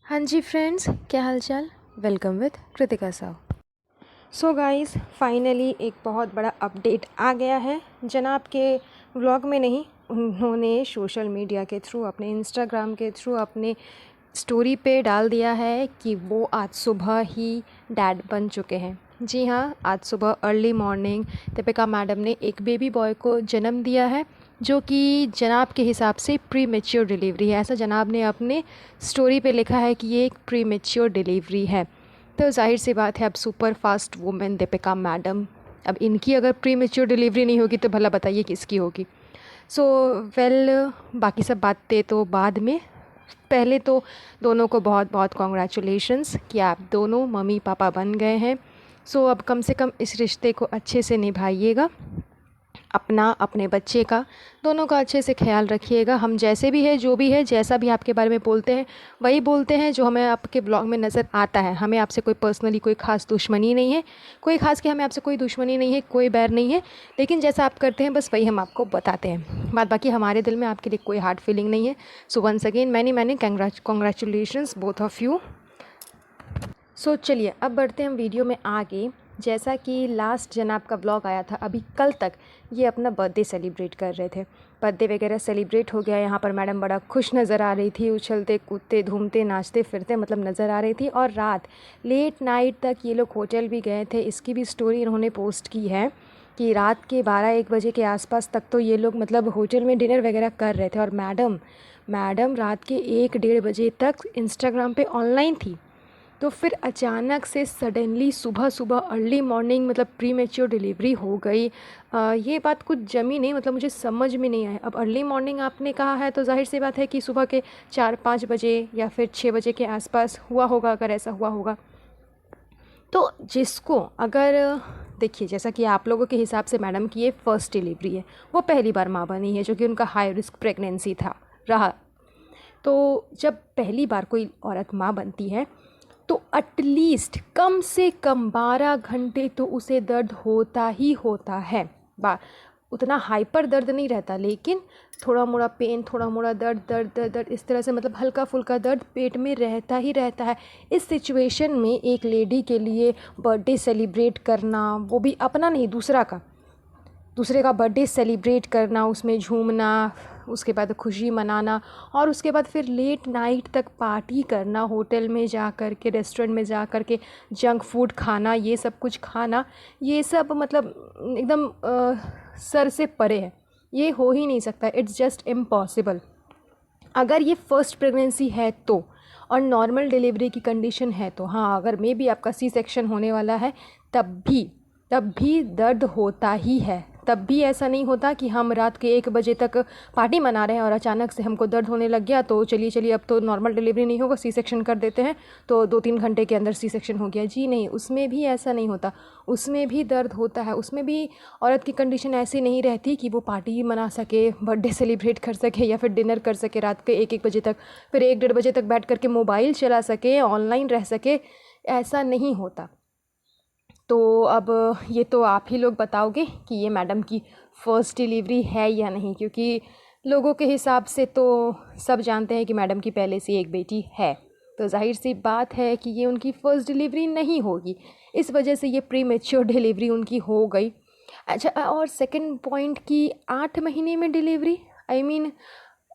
हाँ जी फ्रेंड्स, क्या हाल चाल। Welcome with Kritika Sao. So guys, finally एक बहुत बड़ा अपडेट आ गया है। जनाब के व्लॉग में नहीं, उन्होंने सोशल मीडिया के थ्रू, अपने इंस्टाग्राम के थ्रू अपने स्टोरी पे डाल दिया है कि वो आज सुबह ही डैड बन चुके हैं। जी हाँ, आज सुबह अर्ली मॉर्निंग दीपिका मैडम ने एक बेबी बॉय को जन्म दिया है, जो कि जनाब के हिसाब से प्री मेच्योर डिलीवरी है। ऐसा जनाब ने अपने स्टोरी पे लिखा है कि ये एक प्री मेच्योर डिलीवरी है। तो जाहिर सी बात है, अब super fast women Deepika madam, अब इनकी अगर प्री मेच्योर डिलीवरी नहीं होगी तो भला बताइए किसकी होगी। सो बाकी सब बातें तो बाद में। पहले तो दोनों को बहुत बहुत कॉन्ग्रेचुलेशंस कि आप दोनों मम्मी पापा बन गए हैं। सो अब कम से कम इस रिश्ते को अच्छे से निभाइएगा, अपना अपने बच्चे का, दोनों का अच्छे से ख्याल रखिएगा। हम जैसे भी है, जो भी है, जैसा भी आपके बारे में बोलते हैं वही बोलते हैं जो हमें आपके ब्लॉग में नज़र आता है। हमें आपसे कोई पर्सनली कोई ख़ास दुश्मनी नहीं है, कोई ख़ास कि हमें आपसे कोई दुश्मनी नहीं है, कोई बैर नहीं है। लेकिन जैसा आप करते हैं बस वही हम आपको बताते हैं। बात बाकी हमारे दिल में आपके लिए कोई हार्ड फीलिंग नहीं है। So once again many congratulations both of you. So चलिए अब बढ़ते हैं हम वीडियो में आगे। जैसा कि लास्ट जनाब का व्लॉग आया था, अभी कल तक ये अपना बर्थडे सेलिब्रेट कर रहे थे। बर्थडे वगैरह सेलिब्रेट हो गया। यहाँ पर मैडम बड़ा खुश नज़र आ रही थी, उछलते कूदते घूमते नाचते फिरते मतलब नज़र आ रही थी। और रात लेट नाइट तक ये लोग होटल भी गए थे। इसकी भी स्टोरी इन्होंने पोस्ट की है कि रात के 12-1 बजे के आसपास तक तो ये लोग मतलब होटल में डिनर वगैरह कर रहे थे। और मैडम रात के 1-1:30 बजे तक इंस्टाग्राम पे ऑनलाइन थी। तो फिर अचानक से सडनली सुबह सुबह अर्ली मॉर्निंग मतलब प्री मेच्योर डिलीवरी हो गई। ये बात कुछ जमी नहीं, मतलब मुझे समझ में नहीं आया। अब अर्ली मॉर्निंग आपने कहा है तो जाहिर सी बात है कि सुबह के 4-5 बजे या फिर 6 बजे के आसपास हुआ होगा, अगर ऐसा हुआ होगा। तो जिसको अगर देखिए, जैसा कि आप लोगों के हिसाब से मैडम की ये फर्स्ट डिलीवरी है, वो पहली बार माँ बनी है, जो कि उनका हाई रिस्क प्रेगनेंसी था रहा। तो जब पहली बार कोई औरत माँ बनती है तो एटलीस्ट कम से कम 12 घंटे तो उसे दर्द होता ही होता है। उतना हाइपर दर्द नहीं रहता, लेकिन थोड़ा मोड़ा पेन, थोड़ा मोड़ा दर्द दर्द दर्द दर्द इस तरह से मतलब हल्का फुल्का दर्द पेट में रहता ही रहता है। इस सिचुएशन में एक लेडी के लिए बर्थडे सेलिब्रेट करना, वो भी अपना नहीं दूसरे का बर्थडे सेलिब्रेट करना, उसमें झूमना, उसके बाद खुशी मनाना, और उसके बाद फिर लेट नाइट तक पार्टी करना, होटल में जा कर के, रेस्टोरेंट में जा कर के जंक फूड खाना, ये सब कुछ खाना, ये सब मतलब एकदम सर से परे है। ये हो ही नहीं सकता। It's just impossible. अगर ये फर्स्ट प्रेगनेंसी है तो, और नॉर्मल डिलीवरी की कंडीशन है तो, हाँ, अगर मे बी आपका सी सेक्शन होने वाला है तब भी दर्द होता ही है। तब भी ऐसा नहीं होता कि हम रात के 1 बजे तक पार्टी मना रहे हैं और अचानक से हमको दर्द होने लग गया तो चलिए अब तो नॉर्मल डिलीवरी नहीं होगा, सी सेक्शन कर देते हैं, तो 2-3 घंटे के अंदर सी सेक्शन हो गया। जी नहीं, उसमें भी ऐसा नहीं होता। उसमें भी दर्द होता है। उसमें भी औरत की कंडीशन ऐसी नहीं रहती कि वो पार्टी मना सके, बर्थडे सेलिब्रेट कर सके या फिर डिनर कर सके रात के 1-1 बजे तक, फिर 1-1:30 बजे तक बैठ करके मोबाइल चला सके, ऑनलाइन रह सके। ऐसा नहीं होता। तो अब ये तो आप ही लोग बताओगे कि ये मैडम की फ़र्स्ट डिलीवरी है या नहीं, क्योंकि लोगों के हिसाब से तो सब जानते हैं कि मैडम की पहले से एक बेटी है। तो जाहिर सी बात है कि ये उनकी फ़र्स्ट डिलीवरी नहीं होगी। इस वजह से ये प्री मैच्योर डिलीवरी उनकी हो गई। अच्छा, और सेकंड पॉइंट की 8 महीने में delivery, I mean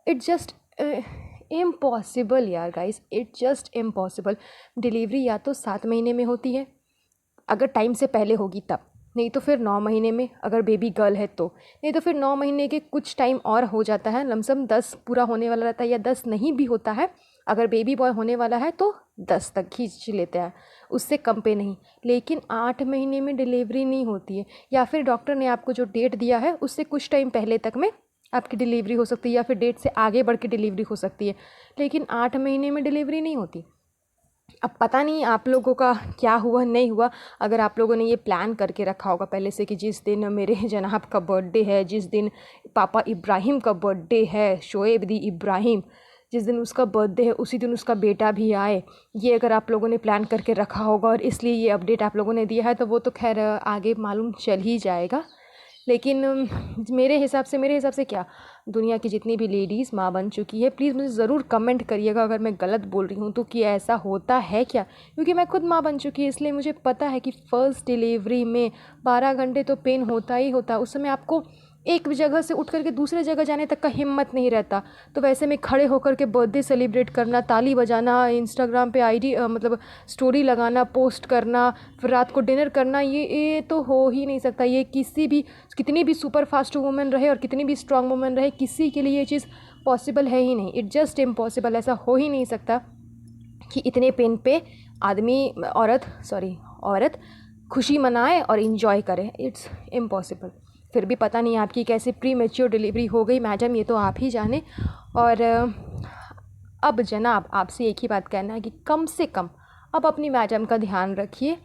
it's just impossible यार guys, it's just impossible. Delivery या तो 7 महीने में होती है अगर टाइम से पहले होगी तब, नहीं तो फिर 9 महीने में अगर बेबी गर्ल है तो, नहीं तो फिर 9 महीने के कुछ टाइम और हो जाता है, लमसम 10 पूरा होने वाला रहता है, या 10 नहीं भी होता है। अगर बेबी बॉय होने वाला है तो 10 तक खींच लेते हैं, उससे कम पे नहीं। लेकिन 8 महीने में डिलीवरी नहीं होती है, या फिर डॉक्टर ने आपको जो डेट दिया है उससे कुछ टाइम पहले तक में आपकी डिलीवरी हो सकती है, या फिर डेट से आगे बढ़ के डिलीवरी हो सकती है, लेकिन 8 महीने में डिलीवरी नहीं होती। अब पता नहीं आप लोगों का क्या हुआ नहीं हुआ। अगर आप लोगों ने ये प्लान करके रखा होगा पहले से कि जिस दिन मेरे जनाब का बर्थडे है, जिस दिन पापा इब्राहिम का बर्थडे है, शोएब दी इब्राहिम, जिस दिन उसका बर्थडे है उसी दिन उसका बेटा भी आए, ये अगर आप लोगों ने प्लान करके रखा होगा और इसलिए ये अपडेट आप लोगों ने दिया है तो वो तो खैर आगे मालूम चल ही जाएगा। लेकिन मेरे हिसाब से क्या, दुनिया की जितनी भी लेडीज़ माँ बन चुकी है, प्लीज़ मुझे ज़रूर कमेंट करिएगा अगर मैं गलत बोल रही हूँ तो, कि ऐसा होता है क्या। क्योंकि मैं खुद माँ बन चुकी है, इसलिए मुझे पता है कि फ़र्स्ट डिलीवरी में 12 घंटे तो पेन होता ही होता है। उस समय आपको एक जगह से उठ करके दूसरे जगह जाने तक का हिम्मत नहीं रहता। तो वैसे में खड़े होकर के बर्थडे सेलिब्रेट करना, ताली बजाना, इंस्टाग्राम पे आईडी मतलब स्टोरी लगाना, पोस्ट करना, फिर रात को डिनर करना, ये तो हो ही नहीं सकता। ये किसी भी, कितनी भी सुपर फास्ट वुमेन रहे और कितनी भी स्ट्रांग वुमेन रहे, किसी के लिए ये चीज़ पॉसिबल है ही नहीं। It just impossible. ऐसा हो ही नहीं सकता कि इतने पेन पे औरत खुशी मनाए और इन्जॉय करे। It's impossible. फिर भी पता नहीं आपकी कैसे प्री मैच्योर डिलीवरी हो गई मैडम, ये तो आप ही जाने। और अब जनाब आपसे एक ही बात कहना है कि कम से कम अब अपनी मैडम का ध्यान रखिए,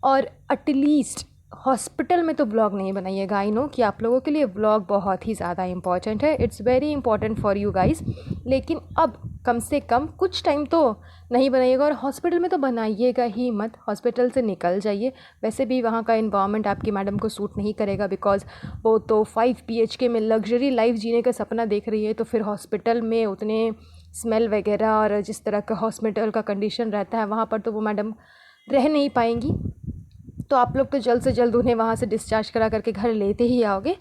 और एटलीस्ट हॉस्पिटल में तो व्लॉग नहीं बनाइएगा। आई नो कि आप लोगों के लिए व्लॉग बहुत ही ज़्यादा इंपॉर्टेंट है, it's very important for you guys, लेकिन अब कम से कम कुछ टाइम तो नहीं बनाइएगा। और हॉस्पिटल में तो बनाइएगा ही मत, हॉस्पिटल से निकल जाइए। वैसे भी वहाँ का इन्वायरमेंट आपकी मैडम को सूट नहीं करेगा, बिकॉज वो तो 5 BHK में लग्जरी लाइफ जीने का सपना देख रही है। तो फिर हॉस्पिटल में उतने स्मेल वगैरह और जिस तरह का हॉस्पिटल का कंडीशन रहता है वहाँ पर, तो वो मैडम रह नहीं पाएंगी। तो आप लोग तो जल्द से जल्द उन्हें वहाँ से डिस्चार्ज करा करके घर लेते ही आओगे।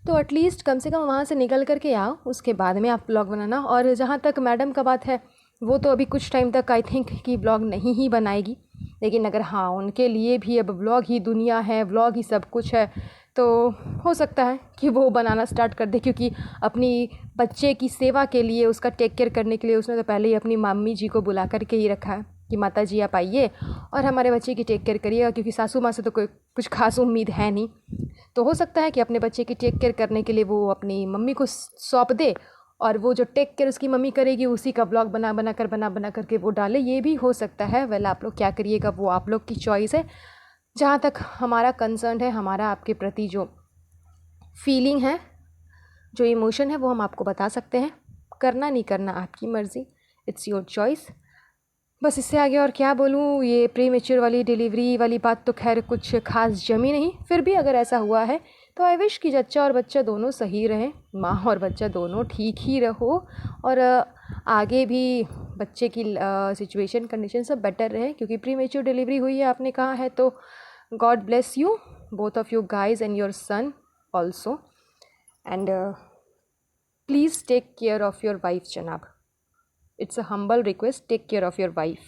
तो एटलीस्ट कम से कम वहाँ से निकल करके आओ, उसके बाद में आप ब्लॉग बनाना। और जहाँ तक मैडम का बात है, वो तो अभी कुछ टाइम तक आई थिंक कि ब्लॉग नहीं ही बनाएगी। लेकिन अगर हाँ उनके लिए भी अब ब्लॉग ही दुनिया है, ब्लॉग ही सब कुछ है, तो हो सकता है कि वो बनाना स्टार्ट कर दे। क्योंकि अपनी बच्चे की सेवा के लिए, उसका टेक केयर करने के लिए उसने तो पहले ही अपनी मम्मी जी को बुला करके ही रखा है कि माता जी आप आइए और हमारे बच्चे की टेक केयर करिएगा। क्योंकि सासू माँ से तो कोई कुछ खास उम्मीद है नहीं। तो हो सकता है कि अपने बच्चे की टेक केयर करने के लिए वो अपनी मम्मी को सौंप दे, और वो जो टेक केयर उसकी मम्मी करेगी उसी का ब्लॉग बना करके वो डाले। ये भी हो सकता है। वेल आप लोग क्या करिएगा वो आप लोग की चॉइस है। जहाँ तक हमारा कंसर्न है, हमारा आपके प्रति जो फीलिंग है, जो इमोशन है, वो हम आपको बता सकते हैं। करना नहीं करना आपकी मर्ज़ी, इट्स योर चॉइस। बस इससे आगे और क्या बोलूँ। ये प्री मैच्योर वाली डिलीवरी वाली बात तो खैर कुछ खास जमी नहीं। फिर भी अगर ऐसा हुआ है तो आई विश कि जच्चा और बच्चा दोनों सही रहें, माँ और बच्चा दोनों ठीक ही रहो, और आगे भी बच्चे की सिचुएशन कंडीशन सब बेटर रहे। क्योंकि प्री मैच्योर डिलीवरी हुई है आपने कहा है, तो God bless you both of you guys and your son also. And please take care of your wife जनाब। It's a humble request, take care of your wife.